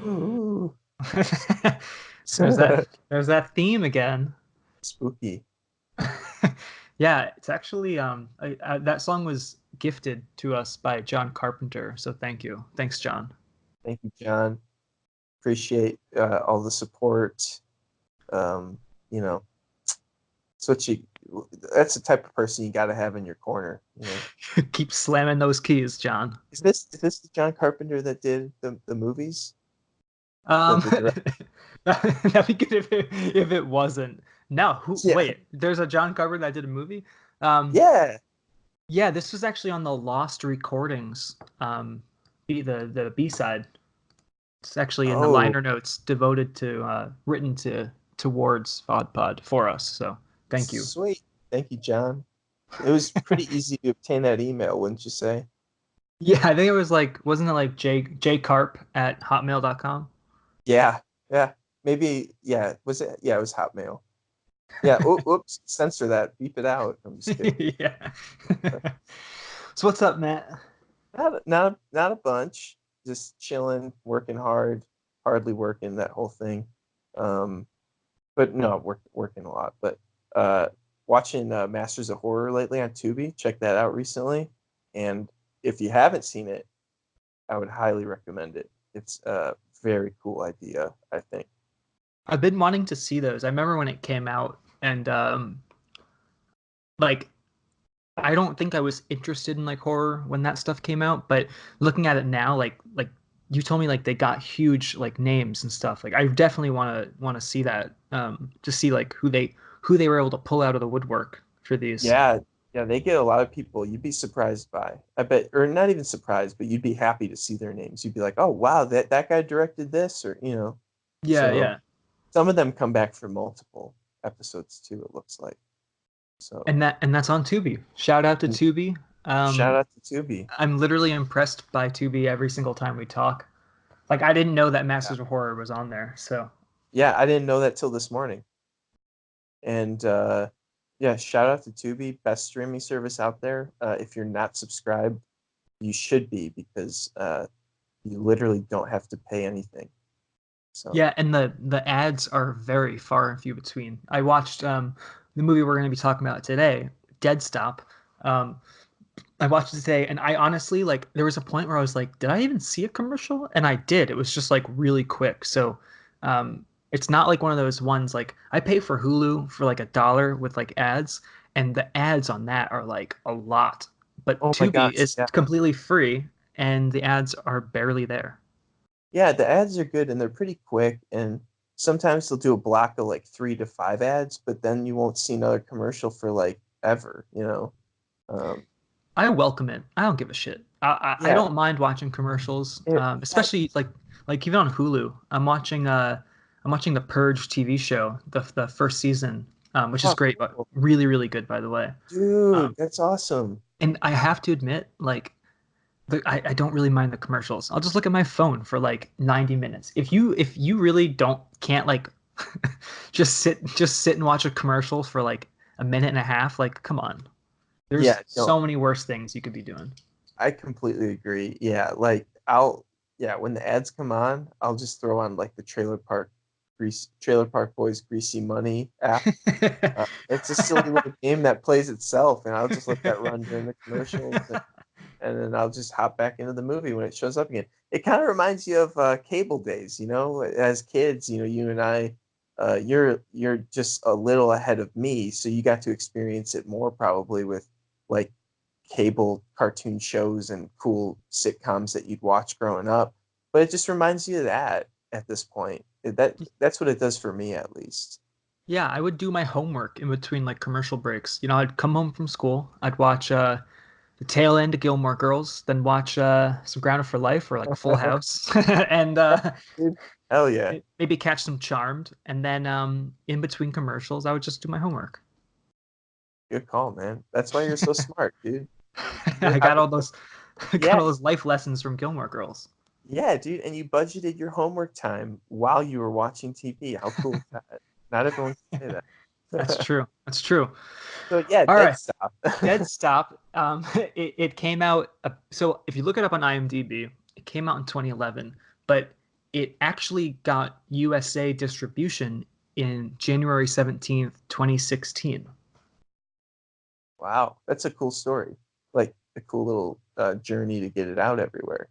Ooh. There's that theme again. Spooky. Yeah, it's actually that song was gifted to us by John Carpenter, so thank you. Thanks, John. Thank you, John. Appreciate all the support. Um, you know, it's what you. That's the type of person you got to have in your corner. You know, Keep slamming those keys, John. is this the John Carpenter that did the movies? The Um, the direct. that'd be good if it wasn't. No, who? Yeah, Wait, there's a John Carpenter that did a movie. Um, yeah. yeah, this was actually on the Lost Recordings. The B side. It's actually in the Oh, liner notes devoted to written to towards VodPod for us. So thank you. sweet. Thank you, John. It was pretty easy to obtain that email, wouldn't you say? Yeah, I think it was like, wasn't it like jcarp at hotmail.com? Yeah, yeah. Maybe, yeah. Was it? Yeah, it was Hotmail. Yeah. Oops. Censor that. Beep it out. I'm just kidding. Yeah. So what's up, Matt? Not a bunch. Just chilling, working hard, hardly working, that whole thing. Um, but no, working a lot. But uh, watching Masters of Horror lately on Tubi. Check that out recently. And if you haven't seen it, I would highly recommend it. It's a very cool idea, I think. I've been wanting to see those. I remember when it came out, and like I don't think I was interested in like horror when that stuff came out, but looking at it now, like you told me like they got huge like names and stuff. Like I definitely want to see that to see like who they were able to pull out of the woodwork for these. Yeah, yeah, they get a lot of people you'd be surprised by. I bet, or not even surprised, but you'd be happy to see their names. You'd be like, "Oh, wow, that guy directed this," or Yeah, So yeah. some of them come back for multiple episodes too, it looks like. So And that's on Tubi. Shout out to and Tubi. shout Um out to Tubi. I'm literally impressed by Tubi every single time we talk. Like I didn't know that Yeah. Masters of Horror was on there. So Yeah, I didn't know that till this morning. And yeah, shout out to Tubi, best streaming service out there. If you're not subscribed, you should be because you literally don't have to pay anything. So yeah, and the ads are very far and few between. I watched the movie we're going to be talking about today, Dead Stop. Um, I watched it today, and I honestly like there was a point where I was like, did I even see a commercial? And I did. It was just like really quick. So it's not like one of those ones like I pay for Hulu for like $1 with like ads, and the ads on that are like a lot. But oh my Tubi gosh, is yeah. completely free, and the ads are barely there. Yeah, the ads are good and they're pretty quick. And sometimes they'll do a block of like 3 to 5 ads, but then you won't see another commercial for like ever. Um, I welcome it. I don't give a shit. I yeah, don't mind watching commercials, yeah. especially like even on Hulu. I'm watching the Purge TV show, the first season, which is Oh, great, but cool. really really good by the way. Um, Dude, that's awesome. and I have to admit, like I don't really mind the commercials. I'll just look at my phone for like 90 minutes. If you really don't can't like just sit and watch a commercial for like a minute and a half, like come on. There's Yeah, no, so many worse things you could be doing. I completely agree. Yeah, yeah, when the ads come on, I'll just throw on like the Trailer Park Boys Greasy Money app. It's a silly little game that plays itself, and I'll just let that run during the commercials, and then I'll just hop back into the movie when it shows up again. It kind of reminds you of cable days, as kids, you and I, you're just a little ahead of me, so you got to experience it more probably with like cable cartoon shows and cool sitcoms that you'd watch growing up. But it just reminds you of that at this point. That's what it does for me at least. Yeah, I would do my homework in between like commercial breaks. I'd come home from school, I'd watch the tail end of Gilmore Girls, then watch some Grounded for Life or like Full House, and Dude, hell yeah. maybe catch some Charmed, and then in between commercials, I would just do my homework. Good call, man. That's why you're so smart, dude. You're I got all those, I got Yeah, all those life lessons from Gilmore Girls. yeah, dude. And you budgeted your homework time while you were watching TV. How cool is that? Not everyone can say That's that. true. That's true. So yeah, All dead right. stop. Dead Stop. It came out. So if you look it up on IMDb, it came out in 2011, but it actually got USA distribution in January 17th, 2016. Wow, that's a cool story. Like a cool little journey to get it out everywhere.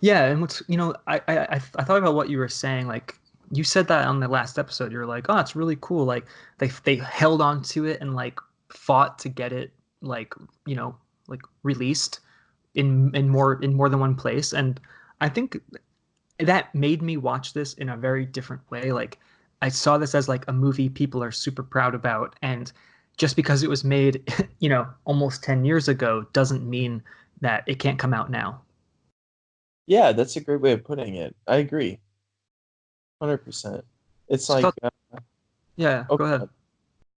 Yeah, and what's I thought about what you were saying. Like you said that on the last episode, you're like, oh, it's really cool. Like they held on to it and like fought to get it like you know like released in more than one place. And I think that made me watch this in a very different way. Like I saw this as like a movie people are super proud about, and just because it was made, almost 10 years ago doesn't mean that it can't come out now. Yeah, that's a great way of putting it. I agree, 100%. It's So I like, thought, yeah, oh, go ahead.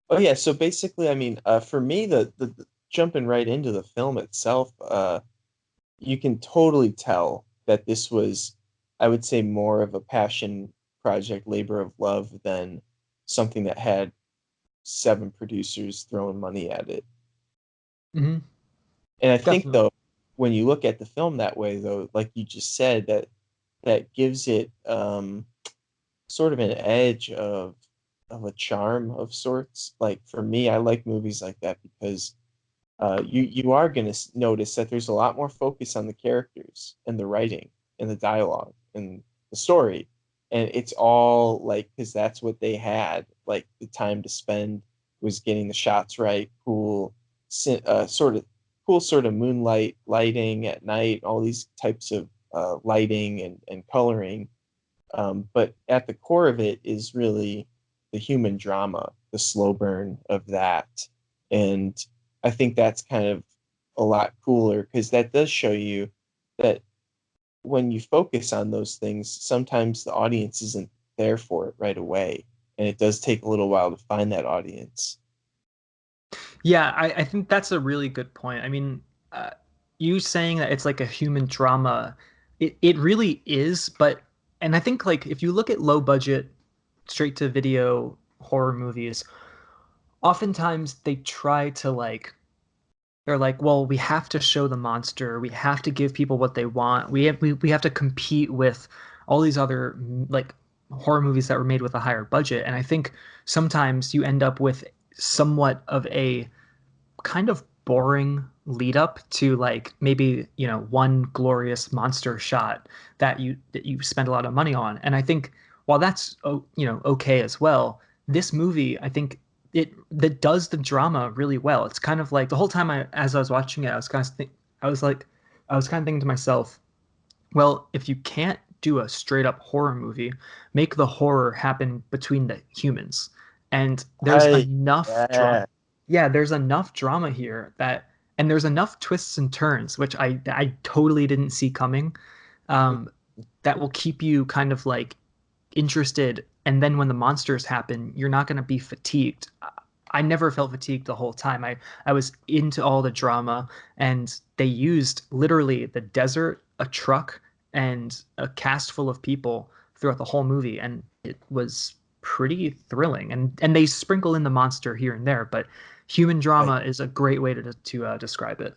oh yeah. So basically, I mean, for me, the jumping right into the film itself, you can totally tell that this was, I would say, more of a passion project, labor of love than something that had seven producers throwing money at it. Hmm. And I think Definitely. though, when you look at the film that way, though, like you just said, that gives it sort of an edge of a charm of sorts. Like for me, I like movies like that because you are going to notice that there's a lot more focus on the characters and the writing and the dialogue and the story, and it's all like because that's what they had. Like the time to spend was getting the shots right, cool, sort of cool, sort of moonlight lighting at night, all these types of lighting and coloring. But at the core of it is really the human drama, the slow burn of that. And I think that's kind of a lot cooler because that does show you that when you focus on those things, sometimes the audience isn't there for it right away. And it does take a little while to find that audience. Yeah, I think that's a really good point. I mean, uh, you saying that it's like a human drama, it really is, but and I think like if you look at low budget, straight to video horror movies, oftentimes they try to like they're like, well, we have to show the monster, we have to give people what they want, we have to compete with all these other like horror movies that were made with a higher budget. And I think sometimes you end up with somewhat of a kind of boring lead up to like maybe one glorious monster shot that you spend a lot of money on. And I think while that's okay as well, this movie I think it that does the drama really well. It's kind of like the whole time as I was watching it, I was like I was kind of thinking to myself, well, if you can't do a straight up horror movie, make the horror happen between the humans. And there's I enough drama. Yeah. Yeah, there's enough drama here and there's enough twists and turns, which I totally didn't see coming, um, that will keep you kind of like interested. And then when the monsters happen, you're not going to be fatigued. I never felt fatigued the whole time. I was into all the drama, and they used literally the desert, a truck, and a cast full of people throughout the whole movie, and it was pretty thrilling. And they sprinkle in the monster here and there, but human Right. drama is a great way to describe it.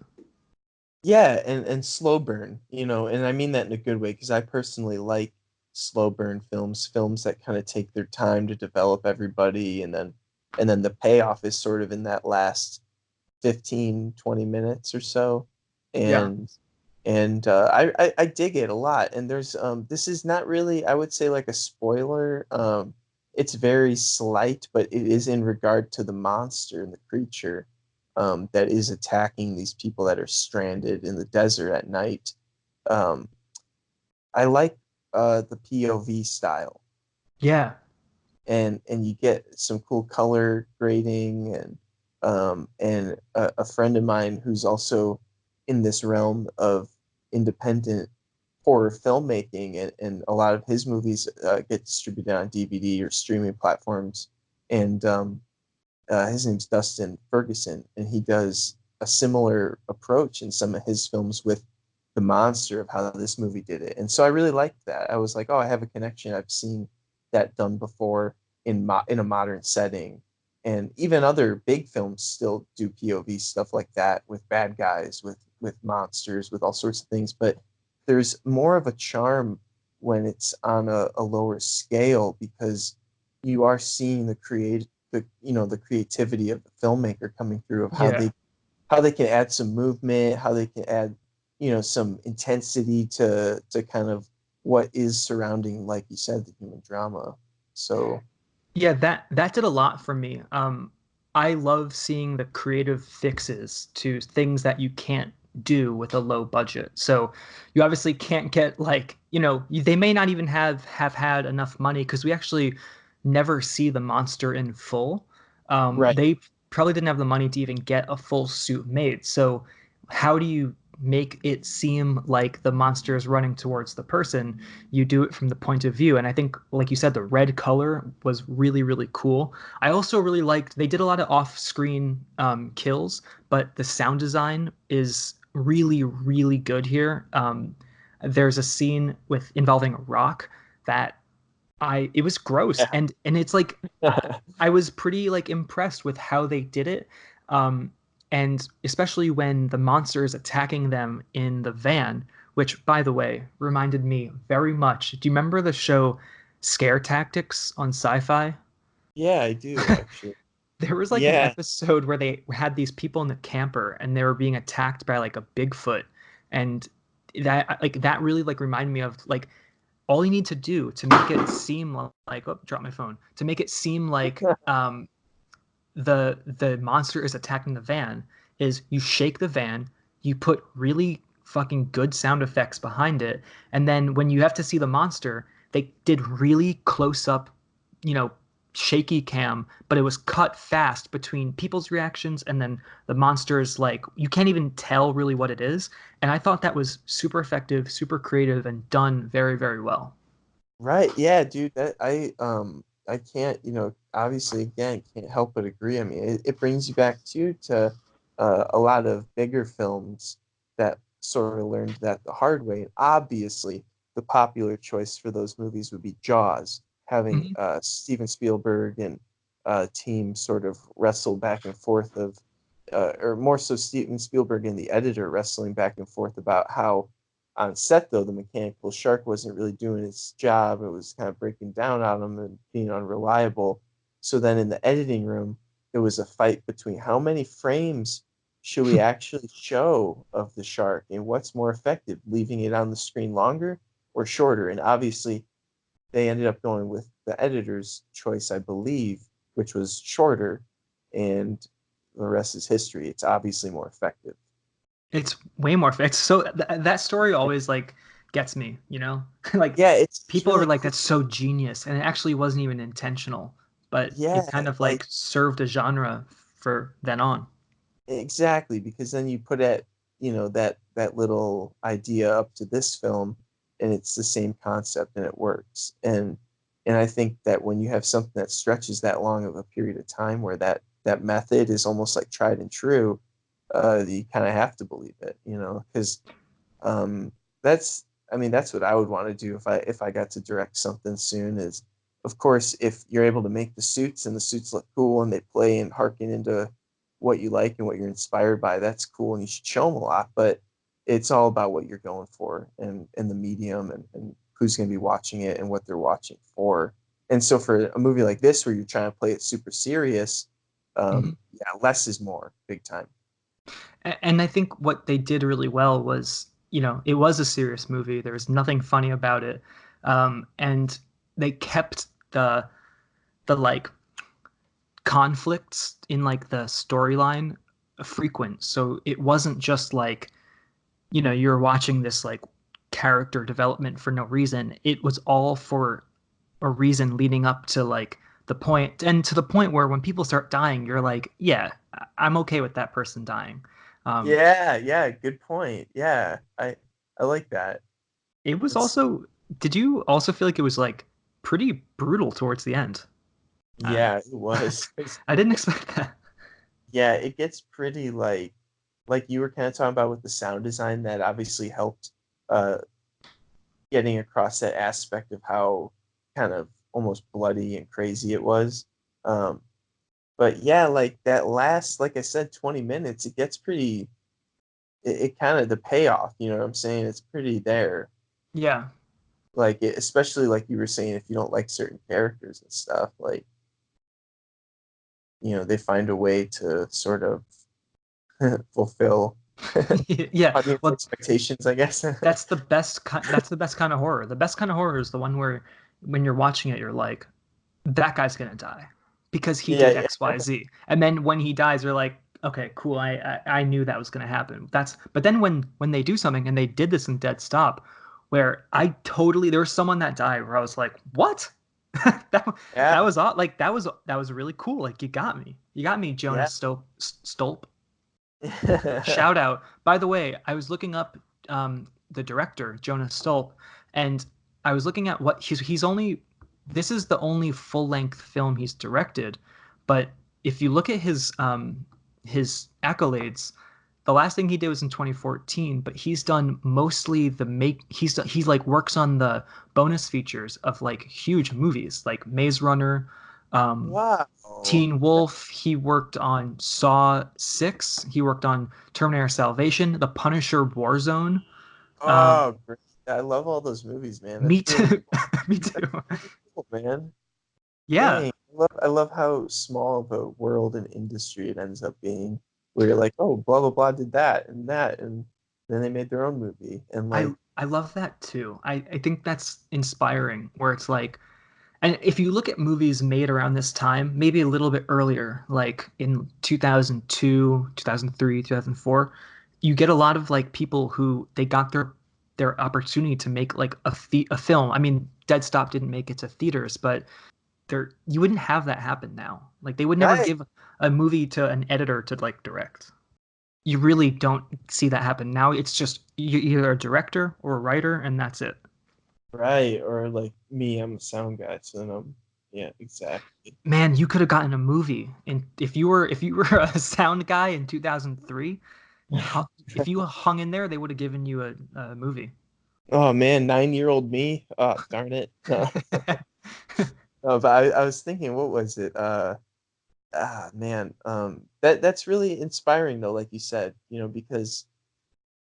Yeah, and slow burn, and I mean that in a good way because I personally like slow burn films, films that kind of take their time to develop everybody and then the payoff is sort of in that last 15-20 minutes or so. Yeah. And I dig it a lot. And there's this is not really, I would say, like a spoiler. It's very slight, but it is in regard to the monster and the creature that is attacking these people that are stranded in the desert at night. Um, I like the POV style, Yeah. and you get some cool color grading and a friend of mine who's also in this realm of independent horror filmmaking and a lot of his movies get distributed on DVD or streaming platforms and his name's Dustin Ferguson, and he does a similar approach in some of his films with the monster of how this movie did it. And so I really liked that. I was like, oh, I have a connection. I've seen that done before in a modern setting. And even other big films still do POV stuff like that with bad guys, with monsters, with all sorts of things. But there's more of a charm when it's on a lower scale, because you are seeing the creativity of the filmmaker coming through, of Yeah. how they can add some movement, how they can add, some intensity to kind of what is surrounding, like you said, the human drama. So Yeah, that did a lot for me. I love seeing the creative fixes to things that you can't do with a low budget. So you obviously can't get like, they may not even have had enough money because we actually never see the monster in full. right, They probably didn't have the money to even get a full suit made. So how do you make it seem like the monster is running towards the person? You do it from the point of view. And I think, like you said, the red color was really, really cool. I also really liked, they did a lot of off screen kills, but the sound design is really, really good here. There's a scene involving a rock that it was gross. yeah. And it's like, I was pretty like impressed with how they did it. Um, and especially when the monster is attacking them in the van, which, by the way, reminded me very much. Do you remember the show Scare Tactics on Sci-Fi? Yeah, I do actually. There was like an Yeah. episode where they had these people in the camper and they were being attacked by like a Bigfoot, and that really like reminded me of like all you need to do to make it seem like, oh, drop my phone, to make it seem like the monster is attacking the van is you shake the van, you put really fucking good sound effects behind it, and then when you have to see the monster, they did really close up, you know, shaky cam, but it was cut fast between people's reactions and then the monster's like you can't even tell really what it is. And I thought that was super effective, super creative, and done very, very well. Right. Yeah, dude, that I can't, obviously again can't help but agree. I mean, it brings you back to a lot of bigger films that sort of learned that the hard way. And obviously, the popular choice for those movies would be Jaws, having Mhm. Steven Spielberg and team sort of wrestle back and forth of or more so Steven Spielberg and the editor wrestling back and forth about how on set, though, the mechanical shark wasn't really doing its job. It was kind of breaking down on him and being unreliable. So then in the editing room, there was a fight between how many frames should we actually show of the shark and what's more effective, leaving it on the screen longer or shorter. And obviously, they ended up going with the editor's choice, I believe, which was shorter. And the rest is history. It's obviously more effective. It's way more. It's so that story always like gets me, you know? Like Yeah, it's people are really like cool. that's so genius and it actually wasn't even intentional, but Yeah, it kind of like like served a genre for then on. exactly, because then you put that little idea up to this film, and it's the same concept and it works. And I think that when you have something that stretches that long of a period of time where that method is almost like tried and true, you kind of have to believe it, because um, that's I mean that's what I would want to do if I got to direct something soon. Is of course if you're able to make the suits and the suits look cool and they play and harken into what you like and what you're inspired by, that's cool and you should show them a lot. But it's all about what you're going for and the medium and who's going to be watching it and what they're watching for. And so for a movie like this where you're trying to play it super serious, Mhm. yeah, less is more, big time. And I think what they did really well was, it was a serious movie. There was nothing funny about it. And they kept the like conflicts in like the storyline frequent. So it wasn't just like, you're watching this like character development for no reason. It was all for a reason leading up to like the point, and to the point where when people start dying, you're like, yeah, I'm okay with that person dying. Um, Yeah, yeah, good point. Yeah, I like that. it was It's also, did you also feel like it was like pretty brutal towards the end? Uh, yeah, it was. I didn't expect that. Yeah, it gets pretty like you were kind of talking about with the sound design that obviously helped uh getting across that aspect of how kind of almost bloody and crazy it was. Um, but yeah, like that last, like I said, 20 minutes, it gets pretty it kind of the payoff, you know what I'm saying? It's pretty there. Yeah. Like especially like you were saying, if you don't like certain characters and stuff, like they find a way to sort of fulfill Yeah, audience well, expectations, I guess. that's the best kind of horror. The best kind of horror is the one where when you're watching it, you're like, that guy's gonna die because he Yeah, did yeah, X, Y, Z. And then when he dies, you're like, okay, cool. I knew that was gonna happen. But then when they do something and they did this in Dead Stop, where there was someone that died where I was like, what? that yeah, that was odd. Like that was really cool. Like you got me, yeah. Jonas Stolpe. Shout out. By the way, I was looking up the director, Jonas Stolpe, and I was looking at what he's only this is the only full-length film he's directed, but if you look at his accolades, the last thing he did was in 2014, but he's done mostly he like works on the bonus features of like huge movies like Maze Runner, um, Wow. Teen Wolf. He worked on Saw 6. He worked on Terminator Salvation, The Punisher Warzone. Um, Oh, great. I love all those movies, man. me That's really too. cool. Me That's too. really cool, man. Yeah. Dang. I love how small of a world and industry it ends up being, where you're like, oh, blah blah blah did that, and then they made their own movie. And I like, I love that too. I think that's inspiring where it's like and if you look at movies made around this time, maybe a little bit earlier, like in 2002, 2003, 2004, you get a lot of like people who they got their opportunity to make like a film. I mean, Dead Stop didn't make it to theaters, but there you wouldn't have that happen now. Like they would never right, give a movie to an editor to like direct. You really don't see that happen. Now it's just you're either a director or a writer and that's it. right, or like me, I'm a sound guy, so then yeah, exactly. Man, you could have gotten a movie. And if you were a sound guy in 2003, if you hung in there, they would have given you a movie. Oh man, 9-year-old me. Oh, darn it. No, no, but I was thinking, what was it? Man, that's really inspiring though, like you said, because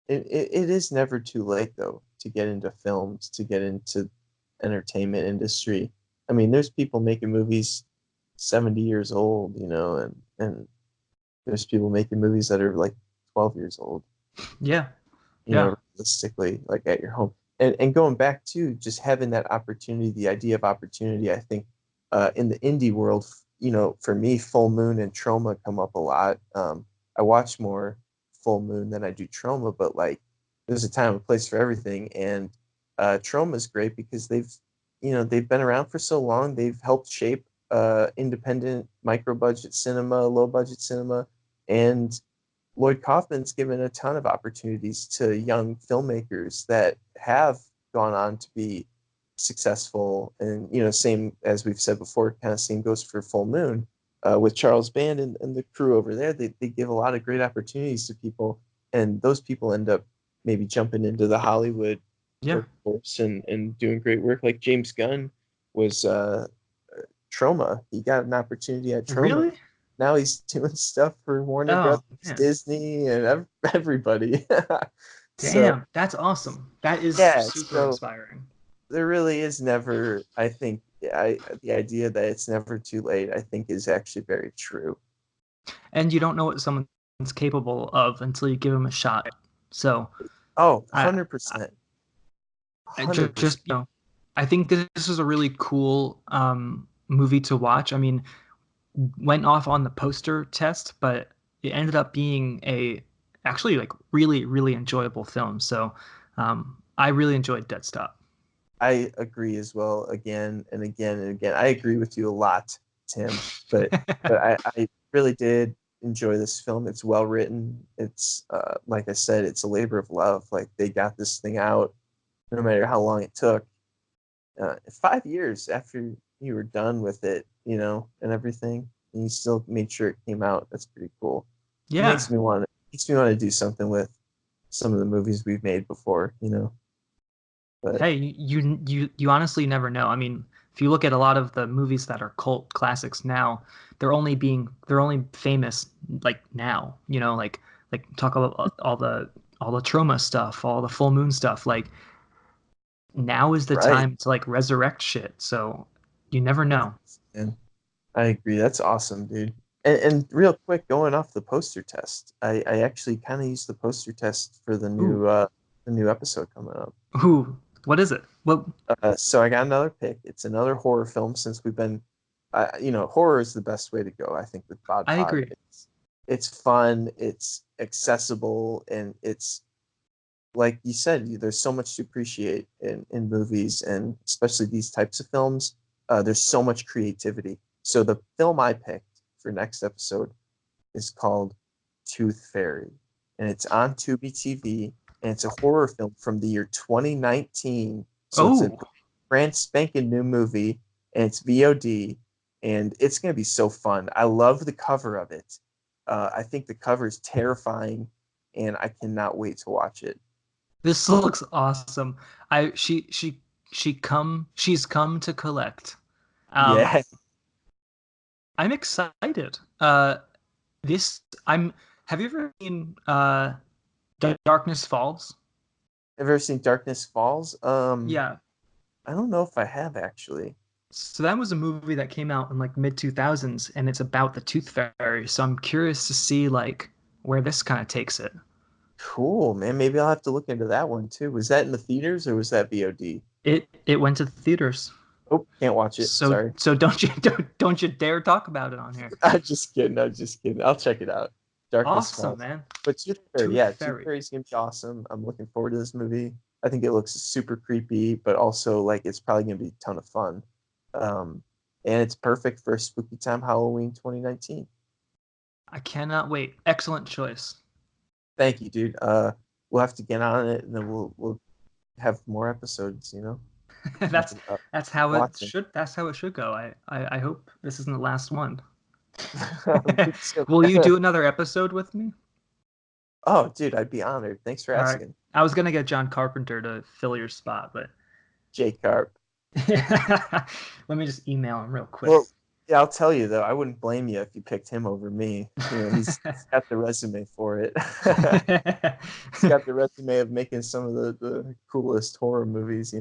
it is never too late though to get into films, to get into entertainment industry. I mean, there's people making movies 70 years old, and there's people making movies that are like 12 years old, Yeah, yeah, realistically, like at your home. And going back to just having that opportunity, the idea of opportunity, I think in the indie world, for me, Full Moon and Trauma come up a lot. I watch more Full Moon than I do Trauma, but like there's a time and place for everything. And Trauma is great because they've been around for so long. They've helped shape independent micro budget cinema, low budget cinema, and Lloyd Kaufman's given a ton of opportunities to young filmmakers that have gone on to be successful. And, same as we've said before, kind of same goes for Full Moon with Charles Band and the crew over there. They give a lot of great opportunities to people, and those people end up maybe jumping into the Hollywood yeah. workforce and doing great work. Like James Gunn was Trauma. He got an opportunity at Trauma. Really? Now he's doing stuff for Warner Brothers, Oh, man. Disney, and everybody. So Damn, that's awesome. That is yeah, super so inspiring. there really is never. I think the idea that it's never too late, I think, is actually very true. And you don't know what someone's capable of until you give them a shot. So, Oh, I, 100%, I 100%. I think this is a really cool movie to watch. I mean, went off on the poster test, but it ended up being a actually like really enjoyable film. So I really enjoyed Dead Stop. I agree as well. Again and again and again, I agree with you a lot, Tim. But I really did enjoy this film. It's well written. It's like I said, it's a labor of love. Like they got this thing out, no matter how long it took. 5 years after you were done with it, and everything, and you still made sure it came out. That's pretty cool. It Yeah. makes me want to do something with some of the movies we've made before. But Hey, you honestly never know. I mean, if you look at a lot of the movies that are cult classics now, they're only famous like now, like talk about all the trauma stuff, all the full moon stuff. Like now is the Right. time to like resurrect shit. So you never know. And I agree. That's awesome, dude. And real quick, going off the poster test, I actually kind of used the poster test for Ooh, the new episode coming up. ooh, what is it? Well, So I got another pick. It's another horror film since we've been, horror is the best way to go, I think, with I VodPod. agree. It's fun, it's accessible, and it's like you said, there's so much to appreciate in movies, and especially these types of films. There's so much creativity. So the film I picked for next episode is called Tooth Fairy, and it's on Tubi TV, and it's a horror film from the year 2019. So it's a Oh, brand spanking new movie, and it's VOD, and it's gonna be so fun. I love the cover of it. I think the cover is terrifying, and I cannot wait to watch it. this looks awesome. I she's come to collect. Um, Yeah, I'm excited. This I'm. Have you ever seen Darkness Falls? have you ever seen Darkness Falls? Yeah. I don't know if I have actually. So that was a movie that came out in like mid 2000s, and it's about the Tooth Fairy. So I'm curious to see like where this kind of takes it. Cool, man. Maybe I'll have to look into that one too. Was that in the theaters or was that VOD? It went to the theaters. Oh, can't watch it. So Sorry. so don't you dare talk about it on here. I'm just kidding. I'm just kidding. I'll check it out. Darkness Awesome, Falls. man. But Tooth Fairy, Tooth yeah, Tooth Fairy. Fairy is gonna be awesome. I'm looking forward to this movie. I think it looks super creepy, but also like it's probably gonna be a ton of fun. Um, and it's perfect for spooky time Halloween 2019. I cannot wait. Excellent choice. Thank you, dude. We'll have to get on it, and then we'll have more episodes. That's Talking that's how it watching. should go. I hope this isn't the last one. Me too. Will you do another episode with me? Oh, dude, I'd be honored. Thanks for All right. asking, I was gonna get John Carpenter to fill your spot, but Jay Carp. let me just email him real quick. Well, yeah, I'll tell you though, I wouldn't blame you if you picked him over me. He's got the resume for it. He's got the resume of making some of the coolest horror movies.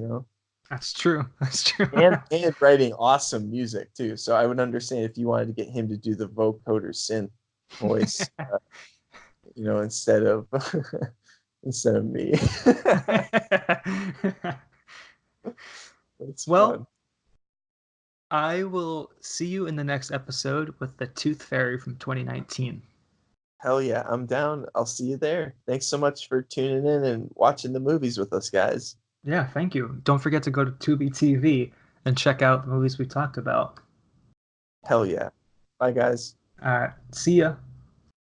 That's true. That's true. And writing awesome music too. So I would understand if you wanted to get him to do the vocoder synth voice, instead of instead of me. It's Well, fun. I will see you in the next episode with the Tooth Fairy from 2019. Hell yeah, I'm down. I'll see you there. Thanks so much for tuning in and watching the movies with us, guys. Yeah, thank you. Don't forget to go to Tubi TV and check out the movies we talked about. Hell yeah. Bye, guys. All right, see ya.